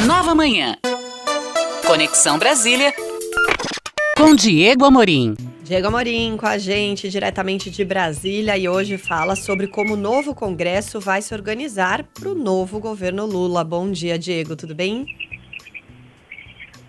Nova Manhã. Conexão Brasília com Diego Amorim. Diego Amorim com a gente diretamente de Brasília e hoje fala sobre como o novo Congresso vai se organizar para o novo governo Lula. Bom dia, Diego, tudo bem?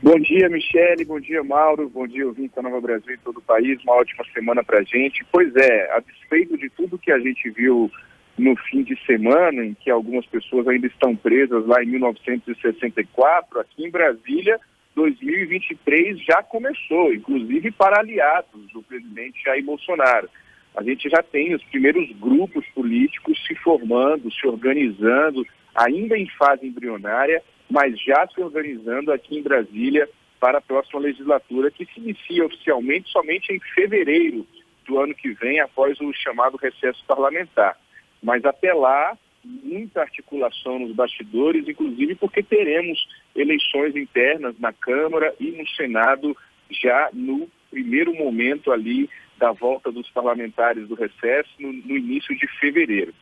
Bom dia, Michele, bom dia, Mauro, bom dia, ouvinte da Nova Brasil e todo o país, uma ótima semana pra gente. Pois é, a despeito de tudo que a gente viu no fim de semana, em que algumas pessoas ainda estão presas lá em 1964, aqui em Brasília, 2023 já começou, inclusive para aliados do presidente Jair Bolsonaro. A gente já tem os primeiros grupos políticos se formando, se organizando, ainda em fase embrionária, mas já se organizando aqui em Brasília para a próxima legislatura, que se inicia oficialmente somente em fevereiro do ano que vem, após o chamado recesso parlamentar. Mas até lá, muita articulação nos bastidores, inclusive porque teremos eleições internas na Câmara e no Senado já no primeiro momento ali da volta dos parlamentares do recesso, no início de fevereiro.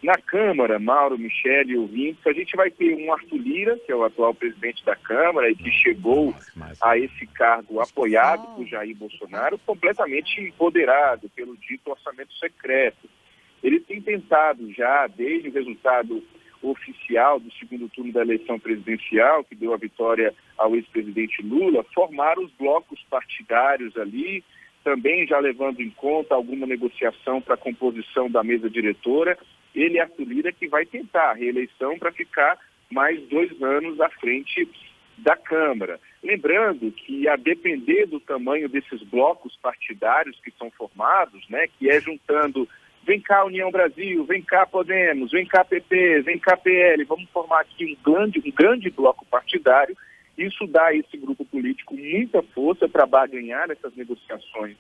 Na Câmara, Mauro, Michele e ouvintes, a gente vai ter um Arthur Lira, que é o atual presidente da Câmara e que chegou a esse cargo apoiado por Jair Bolsonaro, completamente empoderado pelo dito orçamento secreto. Ele tem tentado já, desde o resultado oficial do segundo turno da eleição presidencial, que deu a vitória ao ex-presidente Lula, formar os blocos partidários ali, também já levando em conta alguma negociação para a composição da mesa diretora. Ele, Arthur Lira, que vai tentar a reeleição para ficar mais 2 anos à frente da Câmara. Lembrando que, a depender do tamanho desses blocos partidários que são formados, né, que é juntando, vem cá União Brasil, vem cá Podemos, vem cá PP, vem cá PL, vamos formar aqui um grande bloco partidário. Isso dá a esse grupo político muita força para barganhar essas negociações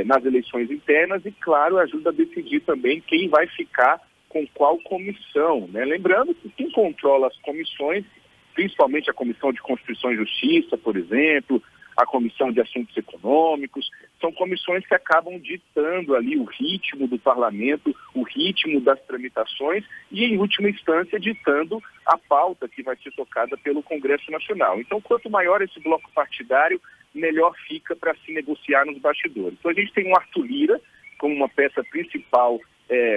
nas eleições internas e, claro, ajuda a decidir também quem vai ficar com qual comissão, né? Lembrando que quem controla as comissões, principalmente a Comissão de Constituição e Justiça, por exemplo, a Comissão de Assuntos Econômicos, são comissões que acabam ditando ali o ritmo do parlamento, o ritmo das tramitações e, em última instância, ditando a pauta que vai ser tocada pelo Congresso Nacional. Então, quanto maior esse bloco partidário, melhor fica para se negociar nos bastidores. Então, a gente tem um Arthur Lira como uma peça principal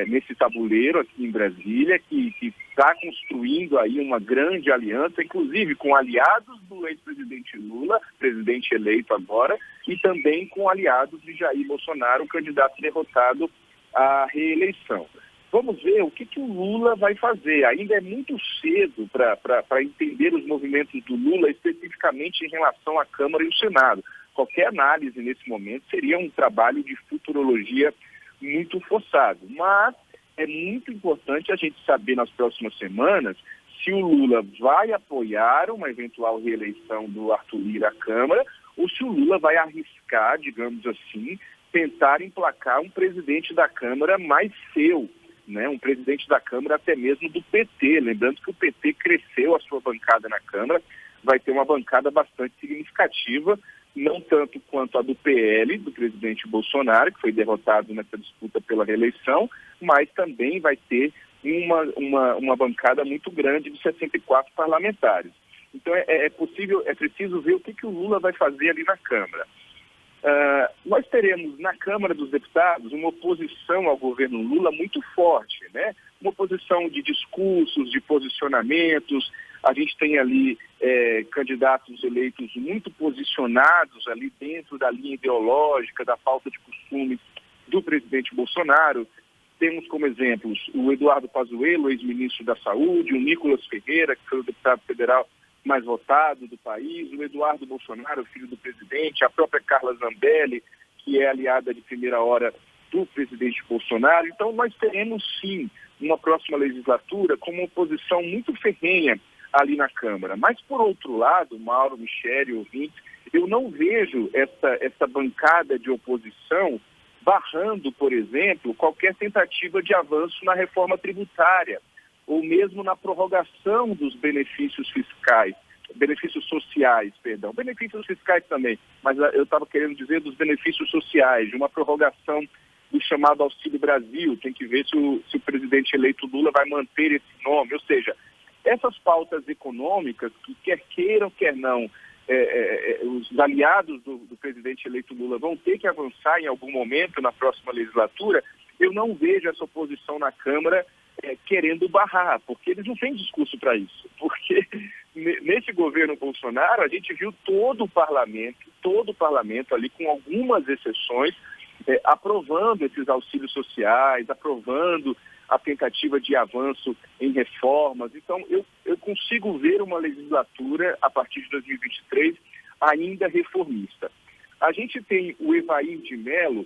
nesse tabuleiro aqui em Brasília, que está construindo aí uma grande aliança, inclusive com aliados do ex-presidente Lula, presidente eleito agora, e também com aliados de Jair Bolsonaro, candidato derrotado à reeleição. Vamos ver o que o Lula vai fazer. Ainda é muito cedo para entender os movimentos do Lula, especificamente em relação à Câmara e o Senado. Qualquer análise nesse momento seria um trabalho de futurologia muito forçado, mas é muito importante a gente saber nas próximas semanas se o Lula vai apoiar uma eventual reeleição do Arthur Lira à Câmara ou se o Lula vai arriscar, digamos assim, tentar emplacar um presidente da Câmara mais seu, né? Um presidente da Câmara até mesmo do PT, lembrando que o PT cresceu a sua bancada na Câmara, vai ter uma bancada bastante significativa, não tanto quanto a do PL, do presidente Bolsonaro, que foi derrotado nessa disputa pela reeleição, mas também vai ter uma bancada muito grande de 64 parlamentares. Então é preciso ver o que o Lula vai fazer ali na Câmara. Nós teremos na Câmara dos Deputados uma oposição ao governo Lula muito forte, né? Uma oposição de discursos, de posicionamentos. A gente tem ali candidatos eleitos muito posicionados ali dentro da linha ideológica, da pauta de costumes do presidente Bolsonaro. Temos como exemplos o Eduardo Pazuello, ex-ministro da Saúde, o Nicolas Ferreira, que foi o deputado federal mais votado do país, o Eduardo Bolsonaro, filho do presidente, a própria Carla Zambelli, que é aliada de primeira hora do presidente Bolsonaro. Então nós teremos sim uma próxima legislatura com uma oposição muito ferrenha ali na Câmara. Mas, por outro lado, Mauro, Michele, ouvintes, eu não vejo essa bancada de oposição barrando, por exemplo, qualquer tentativa de avanço na reforma tributária, ou mesmo na prorrogação dos benefícios sociais, benefícios fiscais também, mas eu estava querendo dizer dos benefícios sociais, de uma prorrogação do chamado Auxílio Brasil. Tem que ver se o presidente eleito Lula vai manter esse nome, ou seja, Essas pautas econômicas, que quer queiram, quer não, os aliados do presidente eleito Lula vão ter que avançar em algum momento na próxima legislatura, eu não vejo essa oposição na Câmara querendo barrar, porque eles não têm discurso para isso. Porque nesse governo Bolsonaro, a gente viu todo o parlamento ali, com algumas exceções, aprovando esses auxílios sociais, aprovando a tentativa de avanço em reformas. Então, eu consigo ver uma legislatura, a partir de 2023, ainda reformista. A gente tem o Evair de Mello,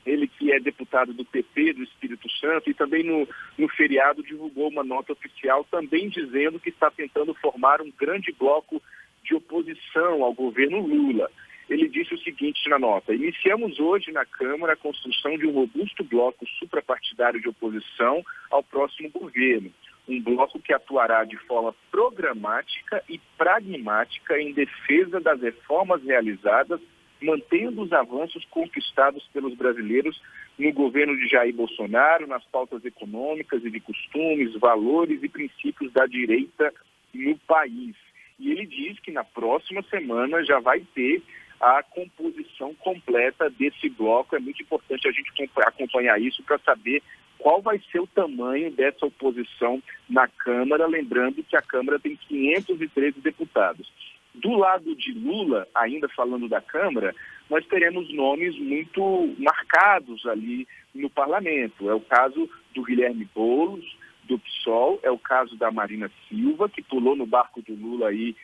ele que é deputado do PP do Espírito Santo, e também no feriado divulgou uma nota oficial também dizendo que está tentando formar um grande bloco de oposição ao governo Lula. Ele disse o seguinte na nota: iniciamos hoje na Câmara a construção de um robusto bloco suprapartidário de oposição ao próximo governo. Um bloco que atuará de forma programática e pragmática em defesa das reformas realizadas, mantendo os avanços conquistados pelos brasileiros no governo de Jair Bolsonaro, nas pautas econômicas e de costumes, valores e princípios da direita no país. E ele diz que na próxima semana já vai ter a composição completa desse bloco. É muito importante a gente acompanhar isso para saber qual vai ser o tamanho dessa oposição na Câmara, lembrando que a Câmara tem 513 deputados. Do lado de Lula, ainda falando da Câmara, nós teremos nomes muito marcados ali no parlamento. É o caso do Guilherme Boulos, do PSOL, é o caso da Marina Silva, que pulou no barco do Lula aí,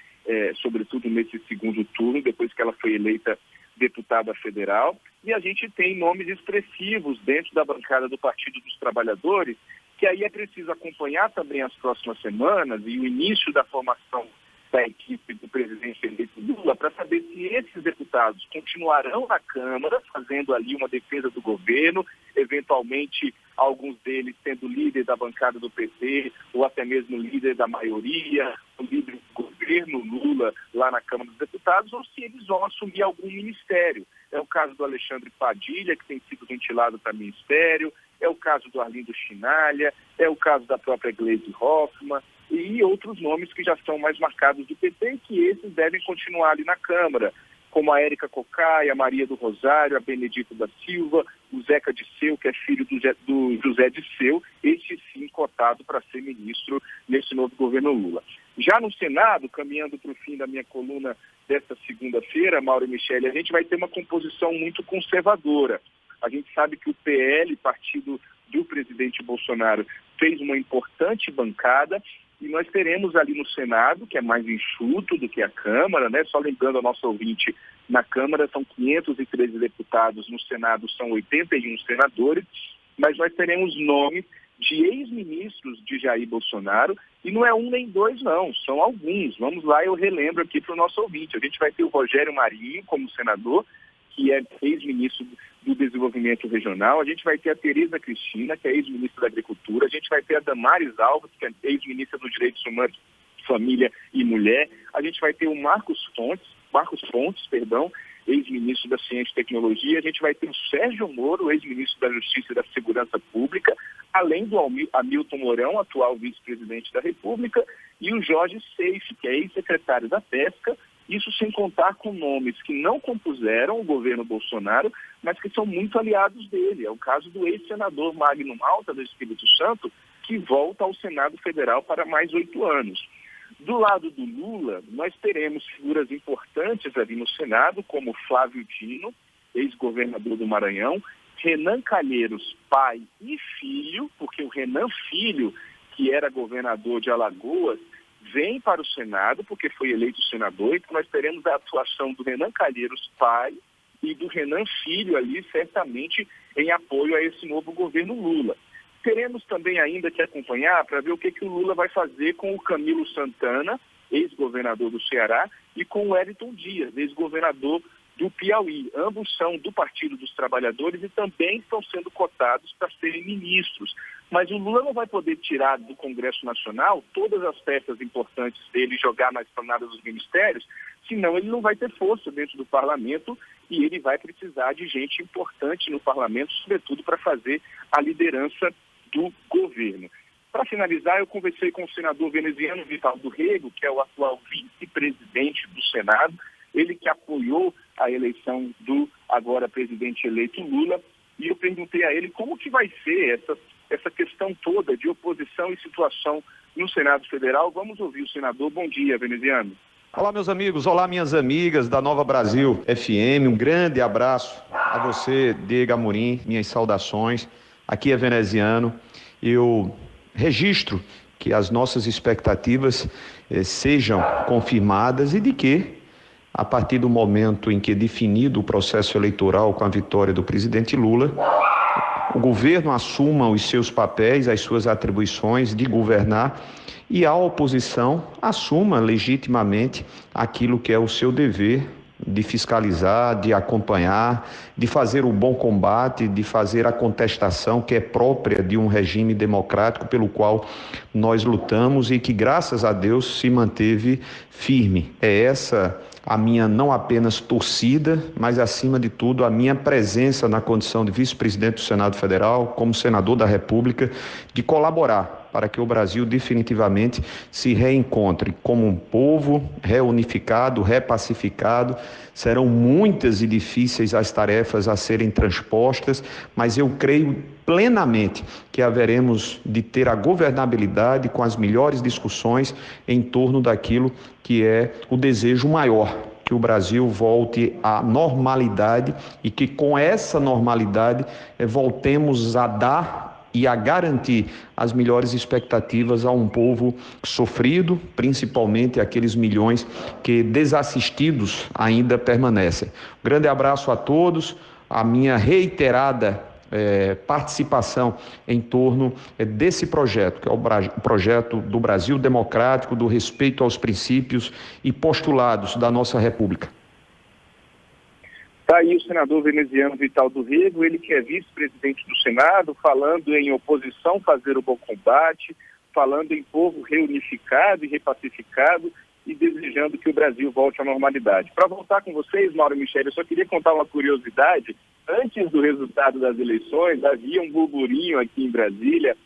sobretudo nesse segundo turno, depois que ela foi eleita deputada federal. E a gente tem nomes expressivos dentro da bancada do Partido dos Trabalhadores, que aí é preciso acompanhar também as próximas semanas e o início da formação da equipe do presidente eleito Lula, para saber se esses deputados continuarão na Câmara, fazendo ali uma defesa do governo, eventualmente alguns deles sendo líder da bancada do PT, ou até mesmo líder da maioria, o líder do governo Lula lá na Câmara dos Deputados, ou se eles vão assumir algum ministério. É o caso do Alexandre Padilha, que tem sido ventilado para ministério, é o caso do Arlindo Chinalha, é o caso da própria Gleisi Hoffmann, e outros nomes que já são mais marcados do PT, que esses devem continuar ali na Câmara, como a Érica Cocai, a Maria do Rosário, a Benedita da Silva, o Zeca Disseu, que é filho do José Disseu, esse sim cotado para ser ministro nesse novo governo Lula. Já no Senado, caminhando para o fim da minha coluna desta segunda-feira, Mauro e Michele, a gente vai ter uma composição muito conservadora. A gente sabe que o PL, partido do presidente Bolsonaro, fez uma importante bancada, e nós teremos ali no Senado, que é mais enxuto do que a Câmara, né? Só lembrando ao nosso ouvinte, na Câmara são 513 deputados, no Senado são 81 senadores, mas nós teremos nomes de ex-ministros de Jair Bolsonaro, e não é um nem dois não, são alguns. Vamos lá, eu relembro aqui para o nosso ouvinte. A gente vai ter o Rogério Marinho como senador, que é ex-ministro do Desenvolvimento Regional. A gente vai ter a Tereza Cristina, que é ex-ministra da Agricultura. A gente vai ter a Damares Alves, que é ex-ministra dos Direitos Humanos, Família e Mulher. A gente vai ter o Marcos Fontes, ex-ministro da Ciência e Tecnologia. A gente vai ter o Sérgio Moro, ex-ministro da Justiça e da Segurança Pública, além do Hamilton Mourão, atual vice-presidente da República, e o Jorge Seife, que é ex-secretário da Pesca. Isso sem contar com nomes que não compuseram o governo Bolsonaro, mas que são muito aliados dele. É o caso do ex-senador Magno Malta, do Espírito Santo, que volta ao Senado Federal para mais 8 anos. Do lado do Lula, nós teremos figuras importantes ali no Senado, como Flávio Dino, ex-governador do Maranhão, Renan Calheiros, pai e filho, porque o Renan Filho, que era governador de Alagoas, vem para o Senado, porque foi eleito senador. Então nós teremos a atuação do Renan Calheiros, pai, e do Renan Filho ali, certamente em apoio a esse novo governo Lula. Teremos também ainda que acompanhar para ver o que o Lula vai fazer com o Camilo Santana, ex-governador do Ceará, e com o Wellington Dias, ex-governador do Piauí. Ambos são do Partido dos Trabalhadores e também estão sendo cotados para serem ministros. Mas o Lula não vai poder tirar do Congresso Nacional todas as peças importantes dele e jogar na esplanada dos ministérios, senão ele não vai ter força dentro do parlamento e ele vai precisar de gente importante no parlamento, sobretudo para fazer a liderança do governo. Para finalizar, eu conversei com o senador veneziano Vital do Rego, que é o atual vice-presidente do Senado, ele que apoiou a eleição do agora presidente eleito Lula, e eu perguntei a ele como que vai ser essa questão toda de oposição e situação no Senado Federal. Vamos ouvir o senador. Bom dia, veneziano. Olá, meus amigos. Olá, minhas amigas da Nova Brasil FM. Um grande abraço a você, Diego Amorim. Minhas saudações. Aqui é veneziano. Eu registro que as nossas expectativas sejam confirmadas e de que, a partir do momento em que é definido o processo eleitoral com a vitória do presidente Lula, o governo assuma os seus papéis, as suas atribuições de governar e a oposição assuma legitimamente aquilo que é o seu dever de fiscalizar, de acompanhar, de fazer o bom combate, de fazer a contestação que é própria de um regime democrático pelo qual nós lutamos e que, graças a Deus, se manteve firme. É essa a minha não apenas torcida, mas, acima de tudo, a minha presença na condição de vice-presidente do Senado Federal, como senador da República, de colaborar para que o Brasil definitivamente se reencontre como um povo reunificado, repacificado. Serão muitas e difíceis as tarefas a serem transpostas, mas eu creio plenamente que haveremos de ter a governabilidade com as melhores discussões em torno daquilo que é o desejo maior, que o Brasil volte à normalidade e que com essa normalidade voltemos a dar e a garantir as melhores expectativas a um povo sofrido, principalmente aqueles milhões que desassistidos ainda permanecem. Um grande abraço a todos, a minha reiterada participação em torno desse projeto, que é o projeto do Brasil democrático, do respeito aos princípios e postulados da nossa República. Está aí o senador veneziano Vital do Rego, ele que é vice-presidente do Senado, falando em oposição, fazer o bom combate, falando em povo reunificado e repacificado e desejando que o Brasil volte à normalidade. Para voltar com vocês, Mauro e Michele, eu só queria contar uma curiosidade. Antes do resultado das eleições, havia um burburinho aqui em Brasília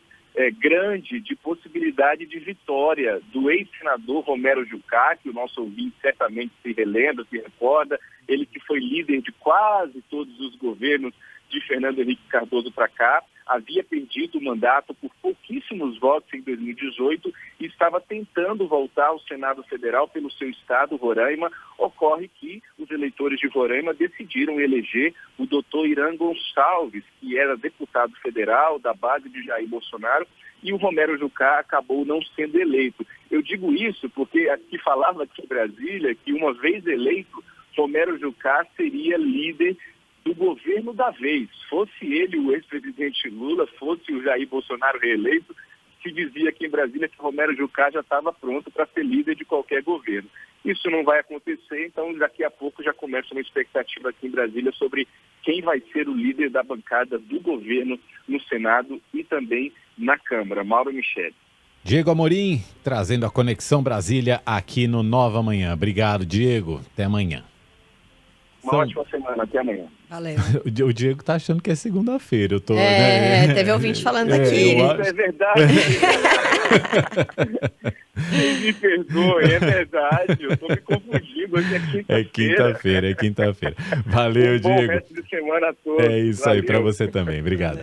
grande de possibilidade de vitória do ex-senador Romero Jucá, que o nosso ouvinte certamente se relembra, se recorda, ele que foi líder de quase todos os governos de Fernando Henrique Cardoso para cá, havia perdido o mandato por pouquíssimos votos em 2018 e estava tentando voltar ao Senado Federal pelo seu estado, Roraima. Ocorre que os eleitores de Roraima decidiram eleger o doutor Irã Gonçalves, que era deputado federal da base de Jair Bolsonaro, e o Romero Jucá acabou não sendo eleito. Eu digo isso porque aqui falava aqui em Brasília que, uma vez eleito, Romero Jucá seria líder do governo da vez. Fosse ele o ex-presidente Lula, fosse o Jair Bolsonaro reeleito, se dizia aqui em Brasília que Romero Jucá já estava pronto para ser líder de qualquer governo. Isso não vai acontecer, então daqui a pouco já começa uma expectativa aqui em Brasília sobre quem vai ser o líder da bancada do governo no Senado e também na Câmara. Mauro e Michele. Diego Amorim, trazendo a Conexão Brasília aqui no Nova Manhã. Obrigado, Diego. Até amanhã. Uma ótima semana. Até amanhã. Valeu. O Diego tá achando que é segunda-feira. Eu tô, teve ouvinte falando aqui. É verdade. Me perdoe, é verdade. Eu tô me confundindo. Hoje é quinta-feira. É quinta-feira. Valeu, Bom Diego. resto de semana a todos. É isso. Valeu. Aí para você também. Obrigado.